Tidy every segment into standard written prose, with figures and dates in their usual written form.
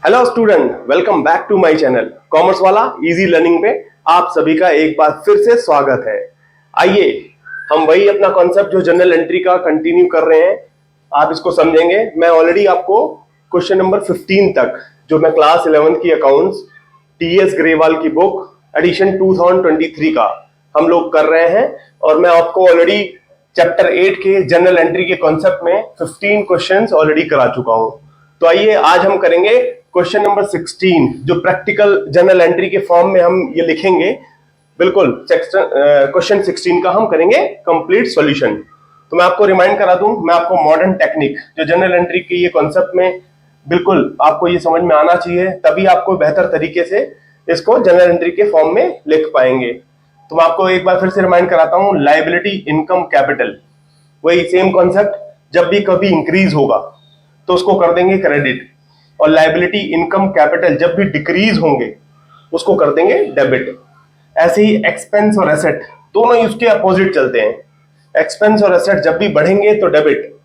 Hello student, welcome back to my channel commerce वाला easy learning पे आप सभी का एक बार फिर से स्वागत है। आइए हम वही अपना कॉन्सेप्ट जो जनरल एंट्री का कंटिन्यू कर रहे हैं, आप इसको समझेंगे। मैं ऑलरेडी आपको क्वेश्चन नंबर 15 तक जो मैं क्लास 11 की अकाउंट्स टीएस ग्रेवाल की बुक एडिशन 2023 का हम लोग कर रहे हैं और मैं आपको ऑलरेडी चैप्टर 8 के जनरल एंट्री के कॉन्सेप्ट में 15 क्वेश्चंस ऑलरेडी करा चुका हूं। तो आइए आज हम करेंगे क्वेश्चन नंबर 16 जो प्रैक्टिकल जनरल एंट्री के फॉर्म में हम ये लिखेंगे। बिल्कुल क्वेश्चन 16 का हम करेंगे कंप्लीट सॉल्यूशन। तो मैं आपको रिमाइंड करा दूं, मैं आपको मॉडर्न टेक्निक जो जनरल एंट्री के ये कॉन्सेप्ट में बिल्कुल आपको ये समझ में आना चाहिए, तभी आपको बेहतर तरीके से इसको जनरल एंट्री के फॉर्म में लिख पाएंगे। तो मैं आपको एक बार फिर से रिमाइंड कराता हूं, लायबिलिटी इनकम कैपिटल वही सेम कॉन्सेप्ट, जब भी कभी इंक्रीज होगा तो उसको कर देंगे क्रेडिट, और लायबिलिटी इनकम कैपिटल जब भी डिक्रीज होंगे उसको कर देंगे डेबिट। ऐसे ही एक्सपेंस और एसेट दोनों ही उसके अपोजिट चलते हैं। एक्सपेंस और एसेट जब भी बढ़ेंगे तो डेबिट,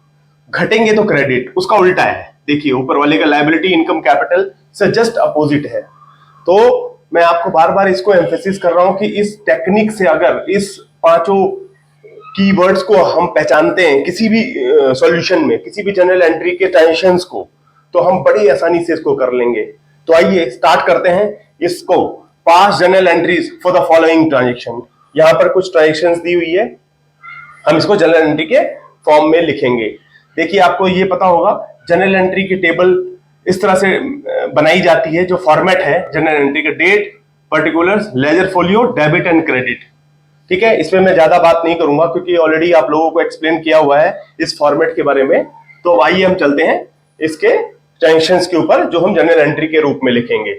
घटेंगे तो क्रेडिट, उसका उल्टा है। देखिए ऊपर वाले का लायबिलिटी इनकम कैपिटल से जस्ट अपोजिट है। तो मैं आपको बार बार इसको एम्फेसिस कर रहा हूं कि इस टेक्निक से अगर इस पांचों कीवर्ड्स को हम पहचानते हैं किसी भी सॉल्यूशन में, किसी भी जनरल एंट्री के ट्रांजैक्शंस को, तो हम बड़ी आसानी से इसको कर लेंगे। तो आइए स्टार्ट करते हैं इसको। Pass general entries for the following transaction, यहां पर कुछ ट्रांजैक्शंस दी हुई है, हम इसको जनरल एंट्री के फॉर्म में लिखेंगे। देखिए आपको ये पता होगा जनरल एंट्री की टेबल इस तरह से बनाई जाती है, जो फॉर्मेट है जनरल एंट्री के, date, particulars, ledger folio, debit and credit. ठीक है, इसमें मैं ज्यादा बात नहीं करूंगा क्योंकि ऑलरेडी आप लोगों को एक्सप्लेन किया हुआ है इस फॉर्मेट के बारे में। तो आइए हम चलते हैं इसके ट्रांजैक्शंस के ऊपर जो हम जनरल एंट्री के रूप में लिखेंगे।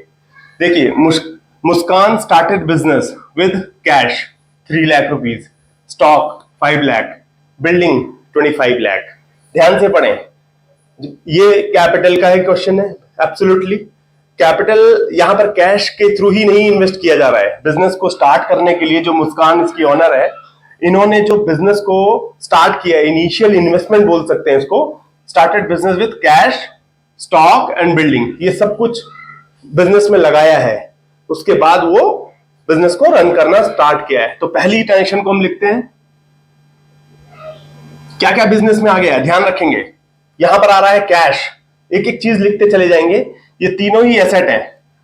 देखिए Muskan started business with cash 3 lakh rupees, stock 5 lakh, building 25 lakh. ध्यान से पढ़ें, ये कैपिटल का ही क्वेश्चन है। एब्सोल्युटली कैपिटल यहां पर कैश के थ्रू ही नहीं इन्वेस्ट किया जा रहा है। बिजनेस को स्टार्ट करने के लिए जो मुस्कान इसकी ओनर है, इन्होंने जो बिजनेस को स्टार्ट किया, इनिशियल इन्वेस्टमेंट बोल सकते हैं इसको, started business with cash, stock and building, ये सब कुछ बिजनेस में लगाया है। उसके बाद वो बिजनेस को रन करना स्टार्ट किया है। तो पहली ट्रांजैक्शन को हम लिखते हैं, क्या क्या बिजनेस में आ गया ध्यान रखेंगे। यहां पर आ रहा है कैश, एक एक चीज लिखते चले जाएंगे। ये तीनों ही एसेट है,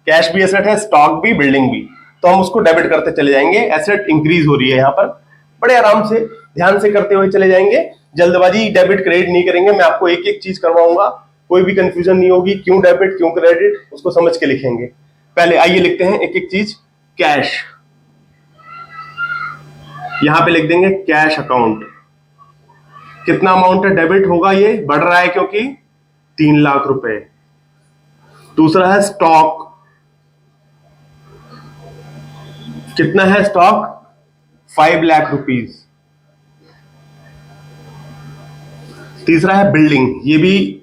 कैश भी एसेट है, स्टॉक भी, बिल्डिंग भी, तो हम उसको डेबिट करते चले जाएंगे। एसेट इंक्रीज हो रही है, यहां पर बड़े आराम से ध्यान से करते हुए चले जाएंगे, जल्दबाजी डेबिट क्रेडिट नहीं करेंगे। मैं आपको एक एक चीज करवाऊंगा, कोई भी कंफ्यूजन नहीं होगी, क्यों डेबिट क्यों क्रेडिट, उसको समझ के लिखेंगे। पहले आइए लिखते हैं एक एक चीज। कैश, यहां पे लिख देंगे कैश अकाउंट, कितना अमाउंट है डेबिट होगा, ये बढ़ रहा है क्योंकि 3 लाख रुपए। दूसरा है स्टॉक, कितना है स्टॉक, 5 लाख रुपीज। तीसरा है बिल्डिंग, ये भी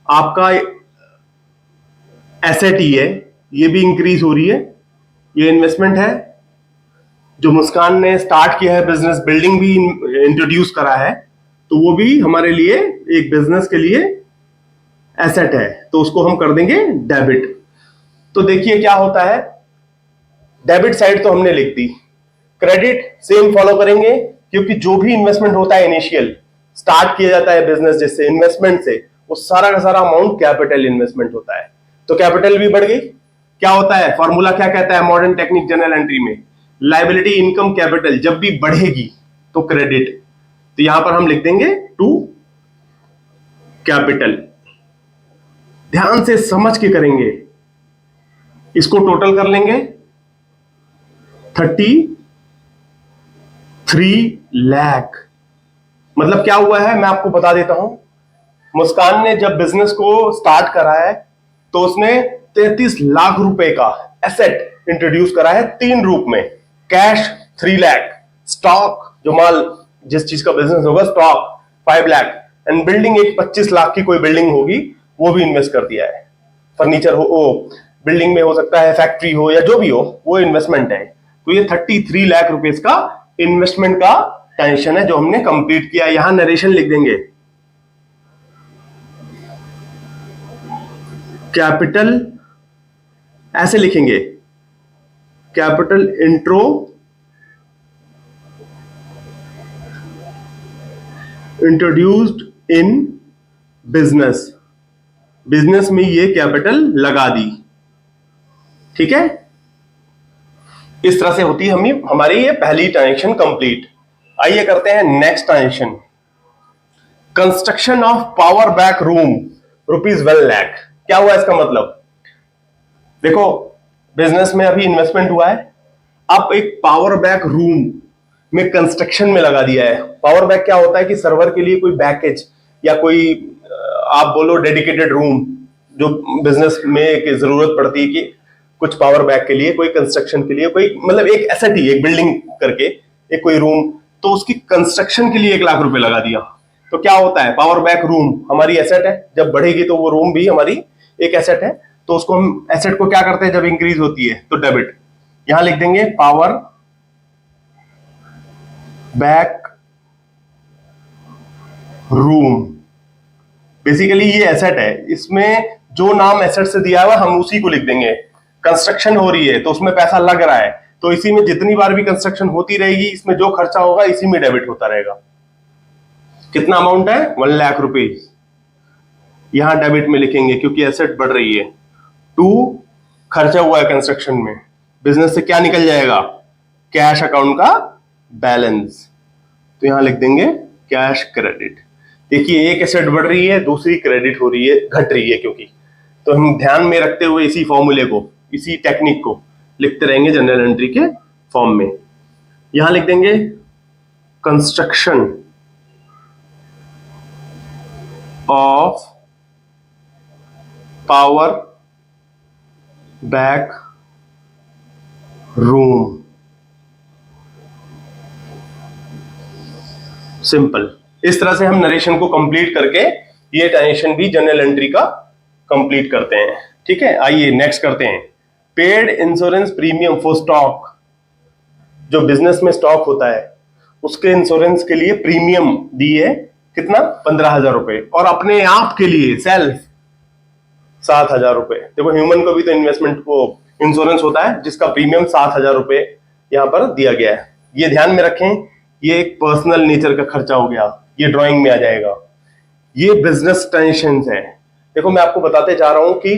आपका एसेट ही है, ये भी इंक्रीज हो रही है, ये इन्वेस्टमेंट है जो मुस्कान ने स्टार्ट किया है बिजनेस, बिल्डिंग भी इंट्रोड्यूस करा है, तो वो भी हमारे लिए एक बिजनेस के लिए एसेट है, तो उसको हम कर देंगे डेबिट। तो देखिए क्या होता है, डेबिट साइड तो हमने लिख दी, क्रेडिट सेम फॉलो करेंगे क्योंकि जो भी इन्वेस्टमेंट होता है इनिशियल स्टार्ट किया जाता है बिजनेस जैसे इन्वेस्टमेंट से, वो सारा का सारा अमाउंट कैपिटल इन्वेस्टमेंट होता है, तो कैपिटल भी बढ़ गई। क्या होता है फॉर्मूला, क्या कहता है मॉडर्न टेक्निक जनरल एंट्री में, लायबिलिटी इनकम कैपिटल जब भी बढ़ेगी तो क्रेडिट, तो यहां पर हम लिख देंगे टू कैपिटल। ध्यान से समझ के करेंगे, इसको टोटल कर लेंगे 33 लाख। मतलब क्या हुआ है मैं आपको बता देता हूं, मुस्कान ने जब बिजनेस को स्टार्ट करा है तो उसने 33 लाख रुपए का एसेट इंट्रोड्यूस करा है 3 रूप में, कैश 3 लाख, स्टॉक जो माल जिस चीज का बिजनेस होगा स्टॉक 5 लाख, एंड बिल्डिंग एक 25 लाख की कोई बिल्डिंग होगी वो भी इन्वेस्ट कर दिया है। फर्नीचर हो, बिल्डिंग में हो सकता है, फैक्ट्री हो या जो भी हो, वो इन्वेस्टमेंट है। तो ये 33 लाख रुपीस का इन्वेस्टमेंट का ट्रांजैक्शन है जो हमने कंप्लीट किया। यहां नरेशन लिख देंगे, कैपिटल ऐसे लिखेंगे, capital intro introduced in business, business में ये कैपिटल लगा दी। ठीक है, इस तरह से होती है हमारी ये पहली ट्रांजेक्शन कंप्लीट। आइए करते हैं next transaction, construction of power back room ₹1 lakh. क्या हुआ इसका मतलब? देखो, बिजनेस में अभी इन्वेस्टमेंट हुआ है, अब एक पावर बैक रूम में कंस्ट्रक्शन में लगा दिया है। पावर बैक क्या होता है कि सर्वर के लिए कोई बैकेज या कोई आप बोलो डेडिकेटेड रूम जो बिजनेस में एक जरूरत पड़ती है कि कुछ पावर बैक के लिए, कोई कंस्ट्रक्शन के लिए, कोई मतलब एक एसेट ही, एक बिल्डिंग करके एक कोई रूम, तो उसकी कंस्ट्रक्शन के लिए 1 लाख रुपए लगा दिया। तो क्या होता है, पावर बैक रूम हमारी एसेट है, जब बढ़ेगी तो वो रूम भी हमारी एक एसेट है, तो उसको हम एसेट को क्या करते हैं, जब इंक्रीज होती है तो डेबिट। यहां लिख देंगे पावर बैक रूम। बेसिकली ये एसेट है, इसमें जो नाम एसेट से दिया हुआ हम उसी को लिख देंगे। कंस्ट्रक्शन हो रही है तो उसमें पैसा लग रहा है, तो इसी में जितनी बार भी कंस्ट्रक्शन होती रहेगी, इसमें जो खर्चा होगा इसी में डेबिट होता रहेगा। कितना अमाउंट है? 1 लाख रुपए। यहां डेबिट में लिखेंगे क्योंकि एसेट बढ़ रही है। 2 खर्चा हुआ है कंस्ट्रक्शन में, बिजनेस से क्या निकल जाएगा? कैश अकाउंट का बैलेंस। तो यहां लिख देंगे कैश क्रेडिट। देखिए, एक एसेट बढ़ रही है, दूसरी क्रेडिट हो रही है, घट रही है क्योंकि, तो हम ध्यान में रखते हुए इसी फॉर्मूले को, इसी टेक्निक को लिखते रहेंगे जनरल एंट्री के फॉर्म में। यहां लिख देंगे construction of power back room. Simple. इस तरह से हम नरेशन को कंप्लीट करके ये ट्रांजेक्शन भी जनरल एंट्री का कंप्लीट करते हैं। ठीक है, आइए नेक्स्ट करते हैं, paid insurance premium for stock. जो बिजनेस में स्टॉक होता है उसके इंश्योरेंस के लिए प्रीमियम दिए, कितना? 15,000 रुपए, और अपने आप के लिए सेल्फ 7,000 रुपए। देखो, ह्यूमन को भी तो इन्वेस्टमेंट को इंश्योरेंस होता है जिसका प्रीमियम 7,000 रुपए यहां पर दिया गया है। ये ध्यान में रखें, ये एक पर्सनल नेचर का खर्चा हो गया, ये ड्राइंग में आ जाएगा। ये बिजनेस ट्रांजेक्शंस है। देखो, मैं आपको बताते जा रहा हूं कि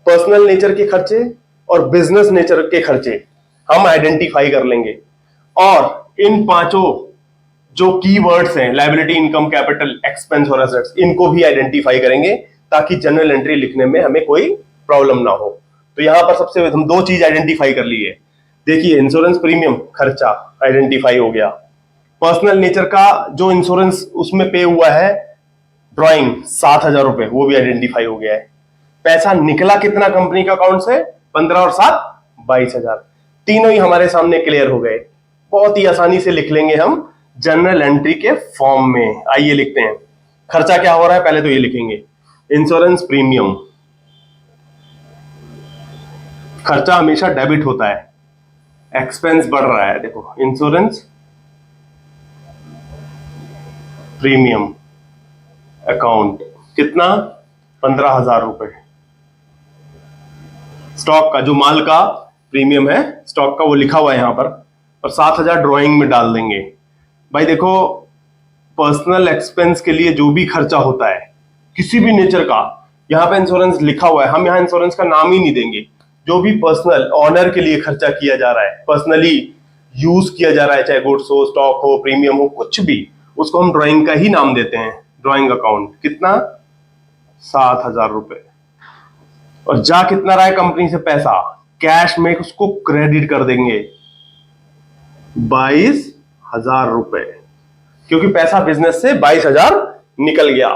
पर्सनल नेचर के खर्चे और बिजनेस नेचर के खर्चे हम आइडेंटिफाई कर लेंगे, और इन पांचों जो कीवर्ड्स हैं, लायबिलिटी, इनकम, कैपिटल, एक्सपेंस और एसेट्स, इनको भी आइडेंटिफाई करेंगे ताकि जनरल एंट्री लिखने में हमें कोई प्रॉब्लम ना हो। तो यहां पर सबसे हम 2 चीज आइडेंटिफाई कर ली है। देखिए, इंश्योरेंस प्रीमियम खर्चा आइडेंटिफाई हो गया, पर्सनल नेचर का जो इंश्योरेंस उसमें पे हुआ है ड्राइंग 7,000 रुपए, वो भी आइडेंटिफाई हो गया है। पैसा निकला कितना कंपनी का अकाउंट से? 15 और 7 22,000। तीनों ही हमारे सामने क्लियर हो गए। बहुत ही आसानी से लिख लेंगे हम जनरल एंट्री के फॉर्म में। आइए लिखते हैं, खर्चा क्या हो रहा है पहले तो ये लिखेंगे, इंश्योरेंस प्रीमियम। खर्चा हमेशा डेबिट होता है, एक्सपेंस बढ़ रहा है। देखो, इंश्योरेंस प्रीमियम अकाउंट कितना? 15,000 रुपए। स्टॉक का जो माल का प्रीमियम है, स्टॉक का, वो लिखा हुआ है यहां पर, और 7,000 ड्राइंग में डाल देंगे। भाई देखो, पर्सनल एक्सपेंस के लिए जो भी खर्चा होता है किसी भी नेचर का, यहां पे इंश्योरेंस लिखा हुआ है, हम यहां इंश्योरेंस का नाम ही नहीं देंगे। जो भी पर्सनल ऑनर के लिए खर्चा किया जा रहा है, पर्सनली यूज किया जा रहा है, चाहे गुड्स हो, स्टॉक हो, प्रीमियम हो, कुछ भी, उसको हम ड्राइंग का ही नाम देते हैं। ड्राइंग अकाउंट कितना? 7,000 रुपए। और जा कितना रहा है कंपनी से पैसा? कैश में उसको क्रेडिट कर देंगे 22,000 रुपए, क्योंकि पैसा बिजनेस से 22,000 निकल गया।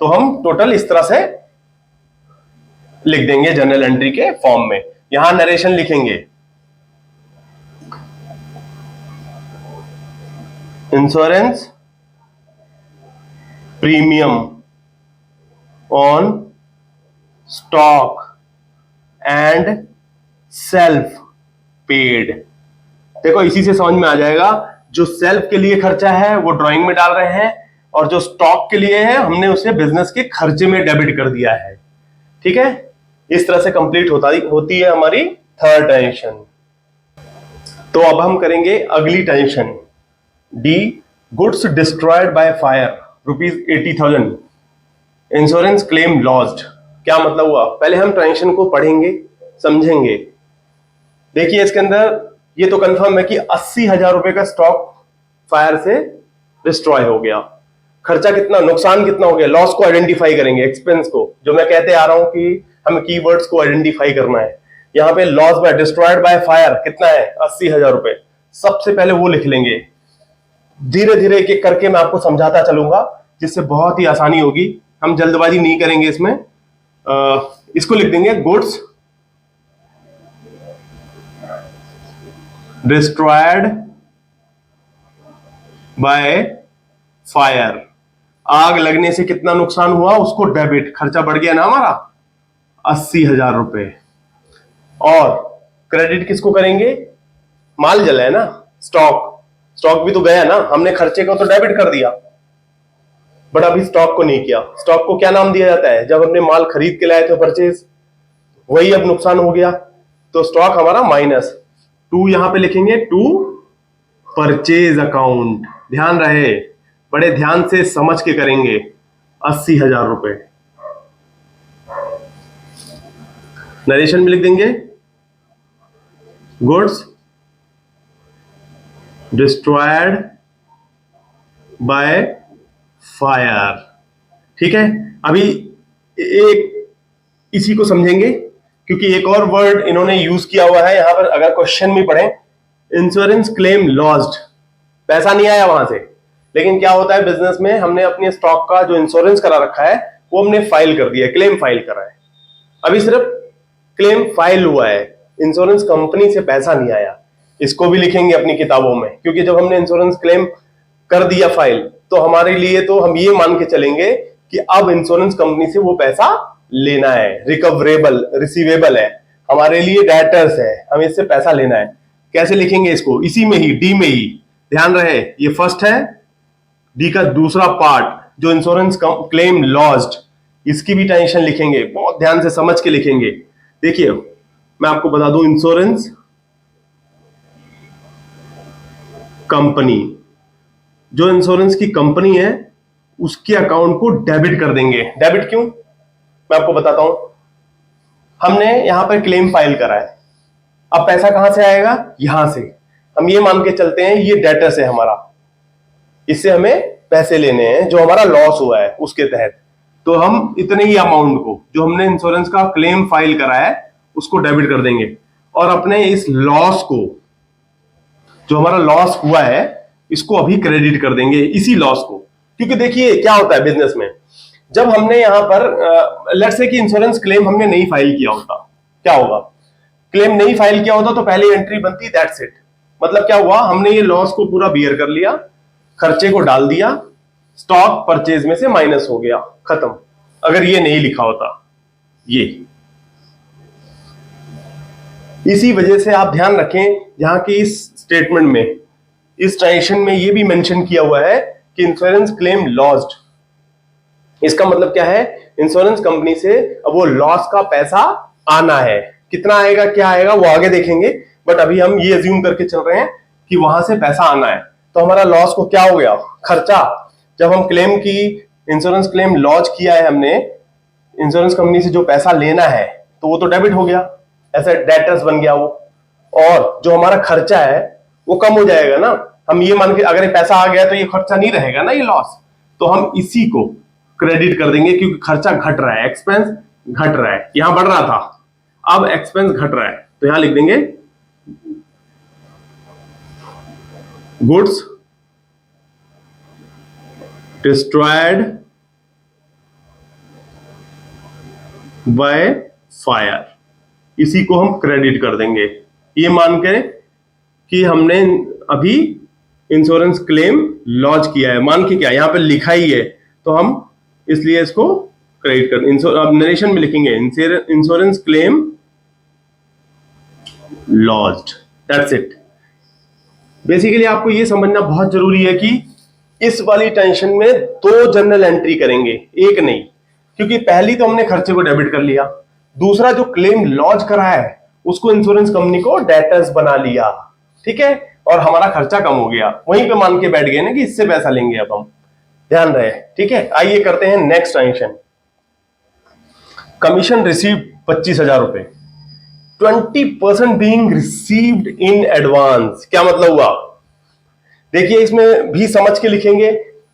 तो हम टोटल इस तरह से लिख देंगे जनरल एंट्री के फॉर्म में। यहां नरेशन लिखेंगे, insurance premium on stock and self paid. देखो, इसी से समझ में आ जाएगा, जो सेल्फ के लिए खर्चा है वो ड्राइंग में डाल रहे हैं, और जो स्टॉक के लिए है हमने उसे बिजनेस के खर्चे में डेबिट कर दिया है। ठीक है, इस तरह से कंप्लीट होती है हमारी थर्ड टेंशन। तो अब हम करेंगे अगली tension, D, goods destroyed by fire ₹80,000, insurance claim lost. क्या मतलब हुआ, पहले हम टेंशन को पढ़ेंगे, समझेंगे। देखिए इसके अंदर ये तो कंफर्म है कि 80,000 रुपए का स्टॉक फायर से डिस्ट्रॉय हो गया। खर्चा कितना, नुकसान कितना हो गया, लॉस को आइडेंटिफाई करेंगे, एक्सपेंस को, जो मैं कहते आ रहा हूं कि हमें कीवर्ड्स को आइडेंटिफाई करना है। यहां पे loss by destroyed by fire कितना है, 80,000 रुपए। सबसे पहले वो लिख लेंगे, धीरे धीरे एक एक करके मैं आपको समझाता चलूंगा, जिससे बहुत ही आसानी होगी। हम जल्दबाजी नहीं करेंगे इसमें। इसको लिख देंगे, गुड्स डिस्ट्रॉयड बाय फायर, आग लगने से कितना नुकसान हुआ उसको डेबिट, खर्चा बढ़ गया ना हमारा 80,000 रुपए। और क्रेडिट किसको करेंगे, माल जला है ना, स्टॉक भी तो गया ना, हमने खर्चे को तो डेबिट कर दिया, बट अभी स्टॉक को नहीं किया। स्टॉक को क्या नाम दिया जाता है, जब हमने माल खरीद के लाए थे परचेज, वही अब नुकसान हो गया, तो स्टॉक हमारा माइनस। टू यहां पे लिखेंगे, टू परचेज अकाउंट, ध्यान रहे, बड़े ध्यान से समझ के करेंगे। 80,000 रुपए नरेशन में लिख देंगे, गुड्स डिस्ट्रॉयड बाय फायर। ठीक है, अभी एक इसी को समझेंगे, क्योंकि एक और वर्ड इन्होंने यूज किया हुआ है यहां पर, अगर क्वेश्चन में पढ़े, इंश्योरेंस क्लेम लॉस्ट, पैसा नहीं आया वहां से, लेकिन क्या होता है बिजनेस में, हमने अपने स्टॉक का जो इंश्योरेंस करा रखा है वो हमने फाइल कर दिया, क्लेम फाइल करा है, अभी सिर्फ क्लेम फाइल हुआ है, इंश्योरेंस कंपनी से पैसा नहीं आया। इसको भी लिखेंगे अपनी किताबों में, क्योंकि जब हमने इंश्योरेंस क्लेम कर दिया फाइल, तो हमारे लिए तो हम ये मान के चलेंगे कि अब इंश्योरेंस कंपनी से वो पैसा लेना है, रिकवरेबल, रिसीवेबल है, हमारे लिए डेटर्स है, हमें इससे पैसा लेना है। कैसे लिखेंगे इसको, इसी में ही, डी में ही, ध्यान रहे, ये फर्स्ट है, डी का दूसरा पार्ट जो इंश्योरेंस क्लेम लॉस्ट, इसकी भी टेंशन लिखेंगे, बहुत ध्यान से समझ के लिखेंगे। देखिए मैं आपको बता दूं, इंश्योरेंस कंपनी, जो इंश्योरेंस की कंपनी है उसके अकाउंट को डेबिट कर देंगे। डेबिट क्यों, मैं आपको बताता हूं। हमने यहां पर क्लेम फाइल करा है, अब पैसा कहां से आएगा, यहां से। हम ये मान के चलते हैं ये डेटर्स है हमारा, इससे हमें पैसे लेने हैं जो हमारा लॉस हुआ है उसके तहत, तो हम इतने ही अमाउंट को जो हमने इंश्योरेंस का क्लेम फाइल करा है उसको डेबिट कर देंगे, और अपने इस लॉस को, जो हमारा लॉस हुआ है, इसको अभी क्रेडिट कर देंगे, इसी लॉस को। क्योंकि देखिए क्या होता है बिजनेस में, जब हमने यहां पर लेट्स से कि इंश्योरेंस क्लेम हमने नहीं फाइल किया होता, क्या होगा, क्लेम नहीं फाइल किया होता तो पहले एंट्री बनती, दैट्स इट। मतलब क्या हुआ, हमने ये लॉस को पूरा बियर कर लिया, खर्चे को डाल दिया, स्टॉक परचेज में से माइनस हो गया, खत्म। अगर ये नहीं लिखा होता, ये, इसी वजह से आप ध्यान रखें, यहां की इस स्टेटमेंट में, इस ट्रांजेक्शन में ये भी मेंशन किया हुआ है कि इंश्योरेंस क्लेम लॉस्ट। इसका मतलब क्या है, इंश्योरेंस कंपनी से अब वो लॉस का पैसा आना है, कितना आएगा क्या आएगा वो आगे देखेंगे, बट अभी हम ये अज्यूम करके चल रहे हैं कि वहां से पैसा आना है। तो हमारा लॉस को क्या हो गया, खर्चा, जब हम क्लेम की, इंश्योरेंस क्लेम लॉन्च किया है हमने, इंश्योरेंस कंपनी से जो पैसा लेना है तो वो तो डेबिट हो गया, ऐसा डेटर्स बन गया वो, और जो हमारा खर्चा है वो कम हो जाएगा ना। हम ये मान के, अगर ये पैसा आ गया तो ये खर्चा नहीं रहेगा ना, ये लॉस, तो हम इसी को क्रेडिट कर देंगे, क्योंकि खर्चा घट रहा है, एक्सपेंस घट रहा है, यहां बढ़ रहा था, अब एक्सपेंस घट रहा है, तो यहां लिख देंगे गुड्स डिस्ट्रॉयड बाय फायर, इसी को हम क्रेडिट कर देंगे, ये मान के कि हमने अभी इंश्योरेंस क्लेम लॉन्च किया है, मान के, क्या यहां पे लिखा ही है तो हम इसलिए इसको क्रेडिट कर, अब नरेशन में लिखेंगे insurance claim launched, that's it. Basically आपको ये समझना बहुत जरूरी है कि इस वाली टेंशन में दो जर्नल एंट्री करेंगे, एक नहीं। क्योंकि पहली तो हमने खर्चे को डेबिट कर लिया, दूसरा जो क्लेम लॉन्च करा है उसको इंश्योरेंस कंपनी को डेटर्स बना लिया, ठीक है, और हमारा खर्चा कम हो गया, वहीं पे मान के बैठ गए ना कि इससे पैसा लेंगे अब हम, ध्यान रहे, ठीक है। आइए करते हैं नेक्स्ट ट्रांजेक्शन। कमीशन रिसीव 25,000 रुपए, 20% बीइंग रिसीव्ड इन एडवांस। क्या मतलब हुआ? देखिए इसमें भी समझ के लिखेंगे,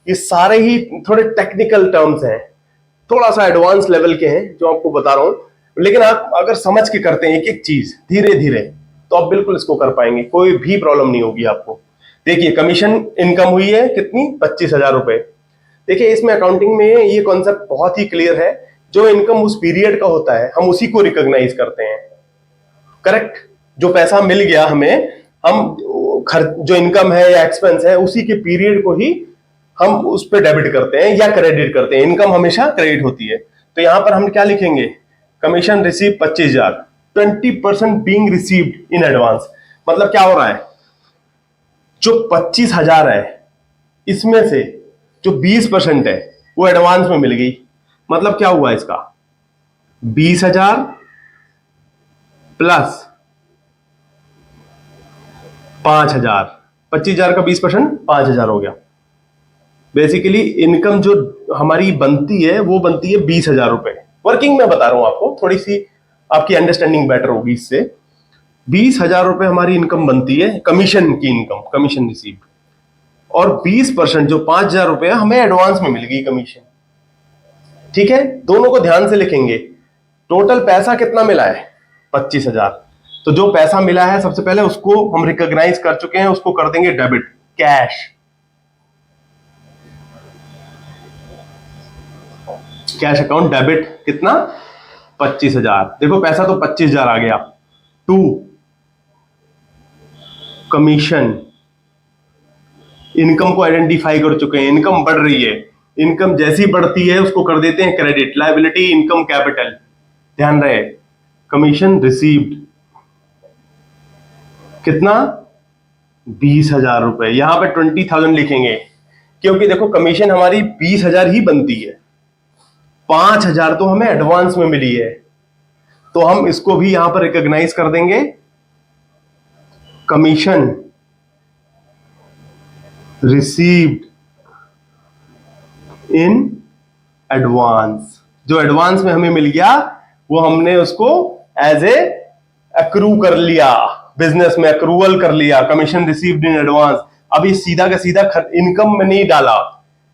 ये सारे ही थोड़े टेक्निकल टर्म्स हैं, थोड़ा सा एडवांस लेवल के हैं जो आपको बता रहा हूं, लेकिन आप अगर समझ के करते हैं एक एक चीज धीरे धीरे तो आप बिल्कुल इसको कर पाएंगे, कोई भी प्रॉब्लम नहीं होगी आपको। देखिए कमीशन इनकम हुई है कितनी, 25,000 रुपए। देखिए इसमें अकाउंटिंग में ये कॉन्सेप्ट बहुत ही क्लियर है, जो इनकम उस पीरियड का होता है हम उसी को रिकॉग्नाइज करते हैं, करेक्ट। जो पैसा मिल गया हमें, हम खर्च जो इनकम है या एक्सपेंस है उसी के पीरियड को ही हम उस पर डेबिट करते हैं या क्रेडिट करते हैं। इनकम हमेशा क्रेडिट होती है। तो यहां पर हम क्या लिखेंगे, commission receive 25,000, 20% being received in advance. मतलब क्या हो रहा है, जो 25,000 है इसमें से जो 20% है वो एडवांस में मिल गई। मतलब क्या हुआ इसका, 20,000 प्लस 5,000, 25,000 का 20% 5,000 हो गया। बेसिकली इनकम जो हमारी बनती है वो बनती है 20,000 रुपए। वर्किंग में बता रहा हूं आपको, थोड़ी सी आपकी अंडरस्टैंडिंग बेटर होगी इससे। 20,000 रुपए हमारी इनकम बनती है, कमीशन की इनकम, कमीशन रिसीव्ड, और 20% जो 5,000 रुपए हमें एडवांस में मिल गई कमीशन, ठीक है। दोनों को ध्यान से लिखेंगे। टोटल पैसा कितना मिला है, 25,000। तो जो पैसा मिला है सबसे पहले उसको हम रिकॉग्नाइज कर चुके हैं, उसको कर देंगे debit, cash. Cash account debit कितना, 25,000। देखो पैसा तो 25,000 आ गया। टू कमीशन, इनकम को आइडेंटिफाई कर चुके हैं, इनकम बढ़ रही है, इनकम जैसी बढ़ती है उसको कर देते हैं क्रेडिट, लायबिलिटी इनकम कैपिटल, ध्यान रहे। कमीशन रिसीव्ड कितना, 20,000 रुपए। यहां पे 20,000 लिखेंगे क्योंकि देखो कमीशन हमारी 20,000 ही बनती है, 5,000 तो हमें एडवांस में मिली है, तो हम इसको भी यहां पर रिकॉग्नाइज कर देंगे, कमीशन रिसीव्ड इन एडवांस। जो एडवांस में हमें मिल गया वो हमने उसको एज ए अक्रू कर लिया, बिजनेस में अक्रूवल कर लिया, कमीशन रिसीव्ड इन एडवांस। अभी सीधा का सीधा इनकम में नहीं डाला,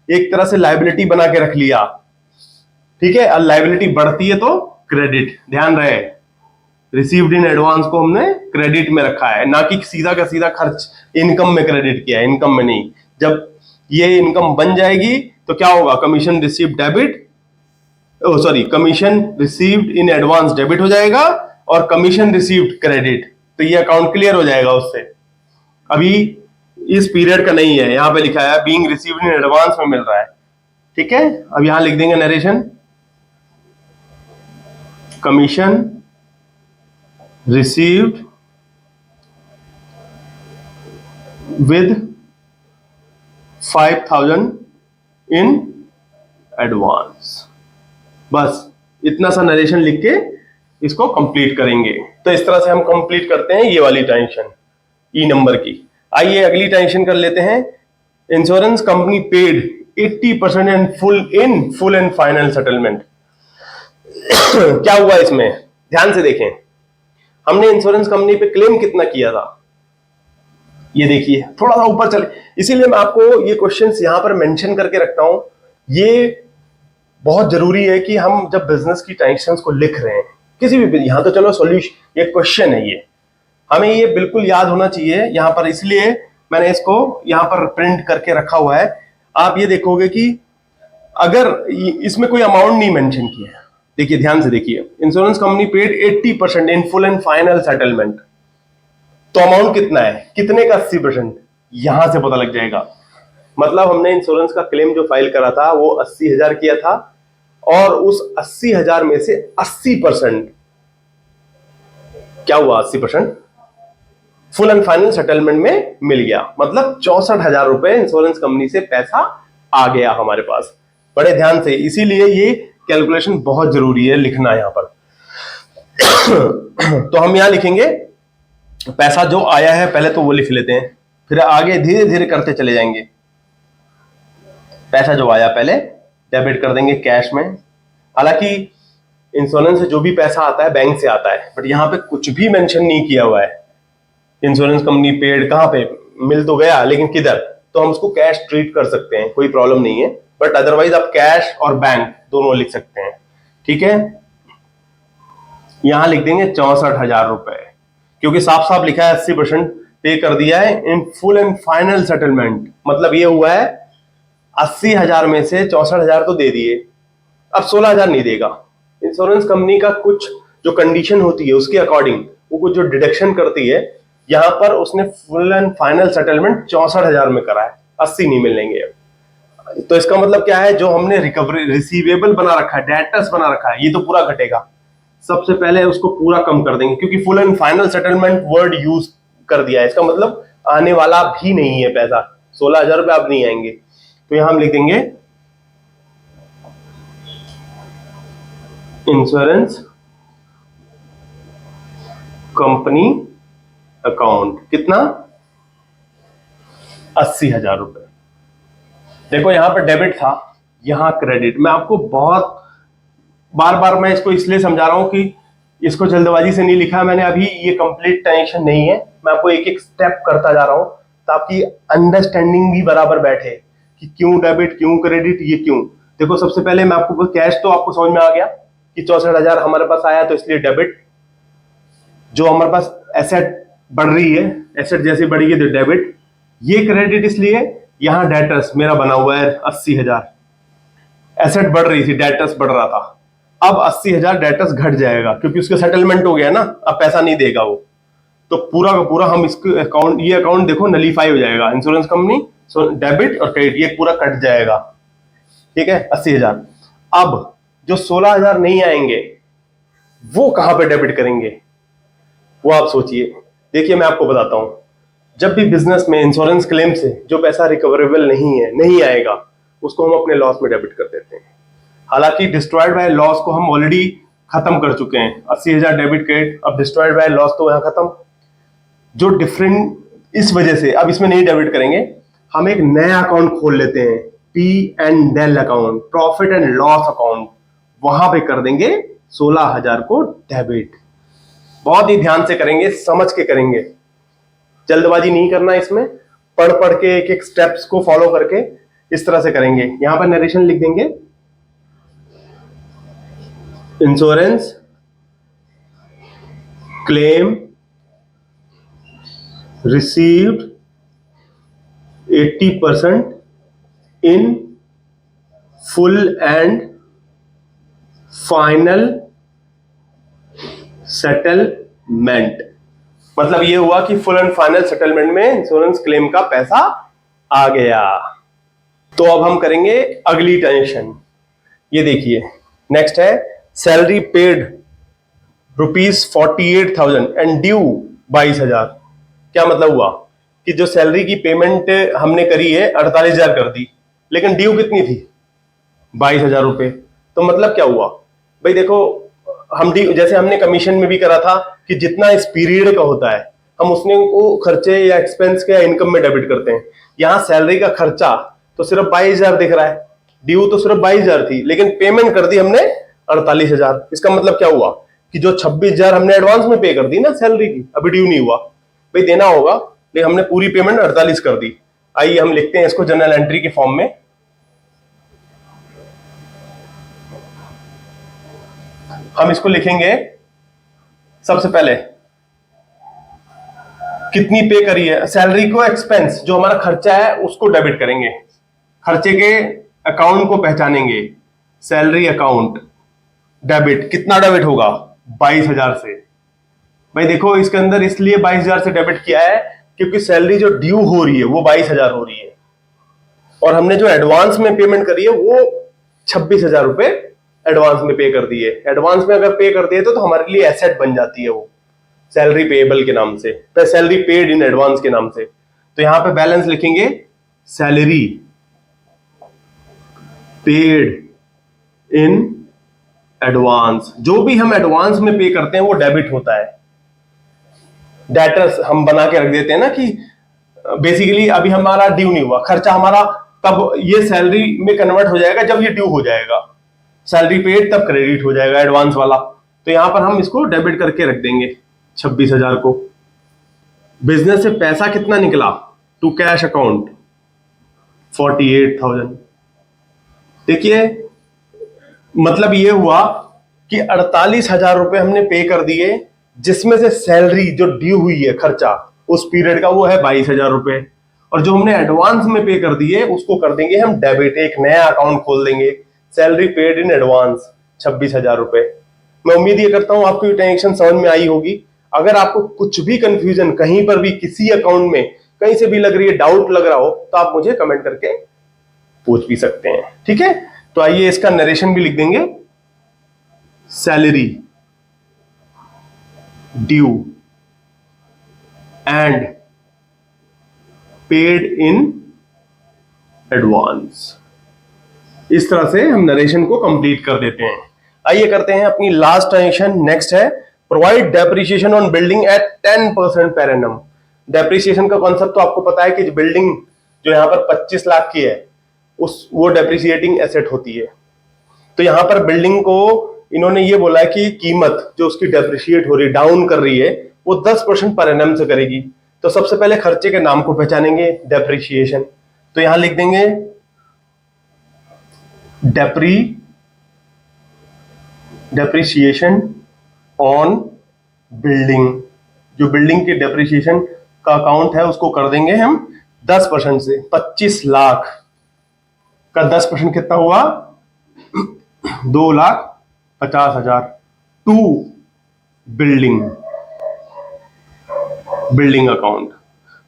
एक तरह से लायबिलिटी बना के रख लिया, ठीक है। अब लायबिलिटी बढ़ती है तो क्रेडिट, ध्यान रहे, रिसीव्ड इन एडवांस को हमने क्रेडिट में रखा है, ना कि सीधा का सीधा खर्च इनकम में क्रेडिट किया है, इनकम में नहीं। जब ये इनकम बन जाएगी तो क्या होगा, commission received debit, sorry commission received in advance debit हो जाएगा और कमीशन रिसीव्ड क्रेडिट, तो ये अकाउंट क्लियर हो जाएगा उससे। अभी इस पीरियड का नहीं है, यहां पे लिखा है बीइंग रिसीव्ड इन एडवांस में मिल रहा है, ठीक है। अब यहां लिख देंगे narration, commission received with 5,000 in advance. बस इतना सा नरेशन लिख के इसको कंप्लीट करेंगे। तो इस तरह से हम कंप्लीट करते हैं ये वाली ट्रांजेक्शन ई नंबर की। आइए अगली ट्रांजेक्शन कर लेते हैं। Insurance company paid 80% in full and final settlement. क्या हुआ इसमें, ध्यान से देखें। हमने इंश्योरेंस कंपनी पे क्लेम कितना किया था, ये देखिए, थोड़ा सा ऊपर चले, इसीलिए मैं आपको ये क्वेश्चंस यहां पर मेंशन करके रखता हूं। ये बहुत जरूरी है कि हम जब बिजनेस की ट्रांजेक्शंस को लिख रहे हैं किसी भी, यहां तो चलो सॉल्यूशन, ये क्वेश्चन है, ये हमें ये बिल्कुल याद होना चाहिए यहां पर, इसलिए मैंने इसको यहां पर प्रिंट करके रखा हुआ है। आप ये देखोगे कि अगर इसमें कोई अमाउंट नहीं मेंशन किया है, देखिए ध्यान से देखिए, insurance company paid 80% in full and final settlement, तो अमाउंट कितना है, कितने का 80%, यहां से पता लग जाएगा। मतलब हमने इंश्योरेंस का क्लेम जो फाइल करा था वो 80,000 किया था, और उस 80,000 में से 80% क्या हुआ, 80% फुल एंड फाइनल सेटलमेंट में मिल गया। मतलब 64,000 रुपए इंश्योरेंस कंपनी से पैसा आ गया हमारे पास, बड़े ध्यान से। इसीलिए ये कैलकुलेशन बहुत जरूरी है लिखना यहाँ पर। तो हम यहाँ लिखेंगे पैसा जो आया है पहले तो वो लिख लेते हैं, फिर आगे धीरे धीरे करते चले जाएंगे। पैसा जो आया पहले डेबिट कर देंगे कैश में। हालांकि इंश्योरेंस से जो भी पैसा आता है बैंक से आता है, बट यहाँ पे कुछ भी मेंशन नहीं किया हुआ है। इंश्योरेंस कंपनी पेड कहाँ पे, मिल तो गया लेकिन किधर, तो हम उसको कैश ट्रीट कर सकते हैं, कोई प्रॉब्लम नहीं है। बट अदरवाइज आप कैश और बैंक दोनों लिख सकते हैं। ठीक है, यहां लिख देंगे 64,000 रुपए, क्योंकि साफ साफ लिखा है 80% पे कर दिया है in full and final settlement. मतलब ये हुआ है 80,000 में से 64,000 तो दे दिए, अब 16,000 नहीं देगा। इंश्योरेंस कंपनी का कुछ जो कंडीशन होती है उसके अकॉर्डिंग वो कुछ जो डिडक्शन करती है, यहां पर उसने फुल एंड फाइनल सेटलमेंट 64,000 में करा है, 80 नहीं मिलेंगे। तो इसका मतलब क्या है, जो हमने रिकवरी रिसीवेबल बना रखा है, डेटर्स बना रखा है, ये तो पूरा घटेगा। सबसे पहले उसको पूरा कम कर देंगे, क्योंकि full and final settlement word use कर दिया है, इसका मतलब आने वाला भी नहीं है पैसा, 16,000 रुपए अब नहीं आएंगे। तो यहां हम लिखेंगे इंश्योरेंस कंपनी अकाउंट कितना, 80,000 रुपए। देखो यहां पर डेबिट था, यहां क्रेडिट। मैं आपको बहुत बार बार मैं इसको इसलिए समझा रहा हूं कि इसको जल्दबाजी से नहीं लिखा मैंने अभी, ये कंप्लीट टेंशन नहीं है। मैं आपको एक एक स्टेप करता जा रहा हूं ताकि अंडरस्टैंडिंग भी बराबर बैठे कि क्यों डेबिट क्यों क्रेडिट ये क्यों। देखो सबसे पहले मैं आपको कैश तो आपको समझ में आ गया कि 64,000 हमारे पास आया तो इसलिए डेबिट। जो हमारे पास एसेट बढ़ रही है, एसेट जैसे बढ़ेगी तो डेबिट। ये क्रेडिट इसलिए यहां डेटर्स मेरा बना हुआ है 80,000, एसेट बढ़ रही थी डेटर्स बढ़ रहा था, अब 80,000 डेटर्स घट जाएगा क्योंकि उसका सेटलमेंट हो गया ना, अब पैसा नहीं देगा वो। तो पूरा का पूरा हम इसको अकाउंट, ये अकाउंट देखो नलीफाई हो जाएगा, इंश्योरेंस कंपनी डेबिट और क्रेडिट ये पूरा कट जाएगा। ठीक है 80,000। अब जो 16,000 नहीं आएंगे वो कहां पे डेबिट करेंगे वो आप सोचिए। देखिए मैं आपको बताता हूं, जब भी बिजनेस में इंश्योरेंस क्लेम से जो पैसा रिकवरेबल नहीं है, नहीं आएगा, उसको हम अपने लॉस में डेबिट कर देते हैं। हालांकि डिस्ट्रॉयड बाय लॉस को हम ऑलरेडी खत्म कर चुके हैं, 80,000 डेबिट क्रेडिट, अब डिस्ट्रॉयड बाय लॉस तो यहां खत्म। जो डिफरेंट इस वजह से अब इसमें नहीं डेबिट करेंगे, हम एक नया अकाउंट खोल लेते हैं, P&L account, profit and loss account, वहां पे कर देंगे 16,000 को डेबिट। बहुत ही ध्यान से करेंगे, समझ के करेंगे, जल्दबाजी नहीं करना इसमें, पढ़ पढ़ के एक एक स्टेप्स को फॉलो करके इस तरह से करेंगे। यहां पर नरेशन लिख देंगे, insurance claim received 80% in full and final settlement. मतलब ये हुआ कि फुल एंड फाइनल सेटलमेंट में इंश्योरेंस क्लेम का पैसा आ गया। तो अब हम करेंगे अगली टेंशन। ये देखिए नेक्स्ट है सैलरी पेड ₹48,000 एंड ड्यू 22,000। क्या मतलब हुआ कि जो सैलरी की पेमेंट हमने करी है 48,000 कर दी, लेकिन ड्यू कितनी थी 22,000 रुपए। तो मतलब क्या हुआ भाई, देखो हम जैसे हमने कमीशन में भी करा था कि जितना इस पीरियड का होता है हम उसने को खर्चे या एक्सपेंस के या इनकम में डेबिट करते हैं। यहां सैलरी का खर्चा तो सिर्फ 22,000 दिख रहा है, ड्यू तो सिर्फ 22,000 थी, लेकिन पेमेंट कर दी हमने 48,000। इसका मतलब क्या हुआ कि जो 26,000 हमने एडवांस में पे कर दी ना सैलरी की, अभी ड्यू नहीं हुआ, भाई देना होगा, लेकिन हमने पूरी पेमेंट 48 कर दी। आइए हम लिखते हैं इसको जनरल एंट्री के फॉर्म में। हम इसको लिखेंगे सबसे पहले कितनी पे करी है, सैलरी को एक्सपेंस जो हमारा खर्चा है उसको डेबिट करेंगे, खर्चे के अकाउंट को पहचानेंगे, सैलरी अकाउंट डेबिट। कितना डेबिट होगा 22,000 से। भाई देखो इसके अंदर इसलिए 22,000 से डेबिट किया है क्योंकि सैलरी जो ड्यू हो रही है वो 22,000 हो रही है, और हमने जो एडवांस में पेमेंट करी है वो 26,000 रुपए एडवांस में पे कर दिए। एडवांस में अगर पे कर दिए तो हमारे लिए एसेट बन जाती है वो सैलरी पेएबल के नाम से, तो सैलरी पेड इन एडवांस के नाम से। तो यहां पे बैलेंस लिखेंगे सैलरी पेड इन एडवांस, जो भी हम एडवांस में पे करते हैं वो डेबिट होता है। डेटर्स हम बना के रख देते हैं ना कि बेसिकली अभी हमारा ड्यू नहीं हुआ, खर्चा हमारा तब ये सैलरी में कन्वर्ट हो जाएगा जब ये ड्यू हो जाएगा, सैलरी पेड तब क्रेडिट हो जाएगा एडवांस वाला। तो यहां पर हम इसको डेबिट करके रख देंगे 26,000 को। बिजनेस से पैसा कितना निकला टू कैश अकाउंट 48,000। देखिए मतलब ये हुआ कि 48,000 रुपए हमने पे कर दिए, जिसमें से सैलरी जो ड्यू हुई है खर्चा उस पीरियड का वो है 22,000 रुपए, और जो हमने एडवांस में पे कर दिए उसको कर देंगे हम डेबिट, एक नया अकाउंट खोल देंगे, सैलरी पेड इन एडवांस 26,000 रुपए। मैं उम्मीद ये करता हूं आपको ये टेंशन समझ में आई होगी। अगर आपको कुछ भी कंफ्यूजन कहीं पर भी किसी अकाउंट में कहीं से भी लग रही है, डाउट लग रहा हो, तो आप मुझे कमेंट करके पूछ भी सकते हैं, ठीक है। तो आइए इसका नरेशन भी लिख देंगे, salary due and paid in advance. इस तरह से हम नरेशन को कंप्लीट कर देते हैं। आइए करते हैं अपनी लास्ट ट्रांजेक्शन। नेक्स्ट है provide depreciation on building at 10% per annum। Depreciation का कॉन्सेप्ट तो आपको पता है कि बिल्डिंग जो यहां पर 25 लाख की है वो डेप्रिसिएटिंग एसेट होती है। तो यहां पर बिल्डिंग को इन्होंने ये बोला है कि कीमत जो उसकी डेप्रिशिएट हो रही है, डाउन कर रही है, वो 10% पर एनम से करेगी। तो सबसे पहले खर्चे के नाम को पहचानेंगे, डेप्रिशिएशन। तो यहां लिख देंगे डेप्रिसिएशन ऑन बिल्डिंग। जो बिल्डिंग की डेप्रिसिएशन का अकाउंट है उसको कर देंगे हम 10% से। 25 लाख का 10% कितना हुआ, 2,50,000 टू बिल्डिंग अकाउंट।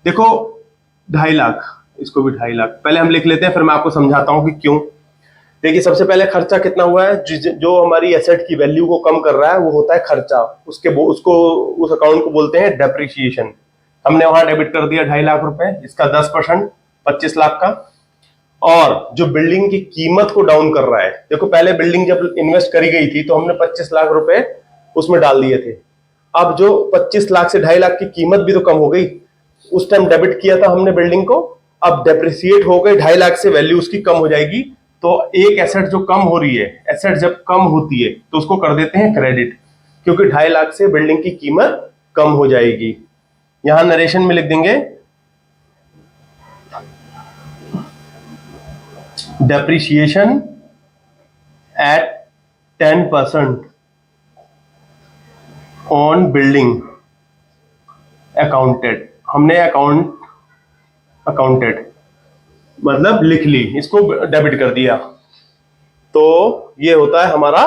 देखो 2.5 लाख, इसको भी 2.5 लाख पहले हम लिख लेते हैं, फिर मैं आपको समझाता हूं कि क्यों। देखिए सबसे पहले खर्चा कितना हुआ है, जो हमारी एसेट की वैल्यू को कम कर रहा है वो होता है खर्चा, उस अकाउंट को बोलते हैं डेप्रिसिएशन। हमने वहां डेबिट कर दिया 2.5 लाख रुपए, इसका 10% 25 लाख का। और जो बिल्डिंग की कीमत को डाउन कर रहा है, देखो पहले बिल्डिंग जब इन्वेस्ट करी गई थी तो हमने 25 लाख रुपए उसमें डाल दिए थे। अब जो 25 लाख से 2.5 लाख की कीमत भी तो कम हो गई, उस टाइम डेबिट किया था हमने बिल्डिंग को, अब डेप्रिसिएट हो गई, 2.5 लाख से वैल्यू उसकी कम हो जाएगी। तो एक एसेट जो कम हो रही है, एसेट जब कम होती है तो उसको कर देते हैं क्रेडिट, क्योंकि 2.5 लाख से बिल्डिंग की कीमत कम हो जाएगी। यहां नरेशन में लिख देंगे depreciation eight 10% on building accounted. हमने अकाउंटेड मतलब लिख ली, इसको डेबिट कर दिया। तो ये होता है हमारा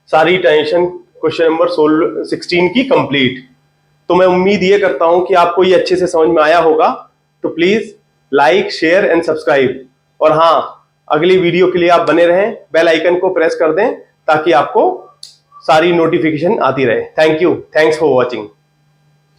सारी ट्रांजेक्शन क्वेश्चन नंबर 16 की कंप्लीट। तो मैं उम्मीद ये करता हूं कि आपको ये अच्छे से समझ में आया होगा। तो please like, share and subscribe. और हाँ, अगली वीडियो के लिए आप बने रहें, बेल आइकन को प्रेस कर दें ताकि आपको सारी नोटिफिकेशन आती रहे। Thank you, thanks for watching.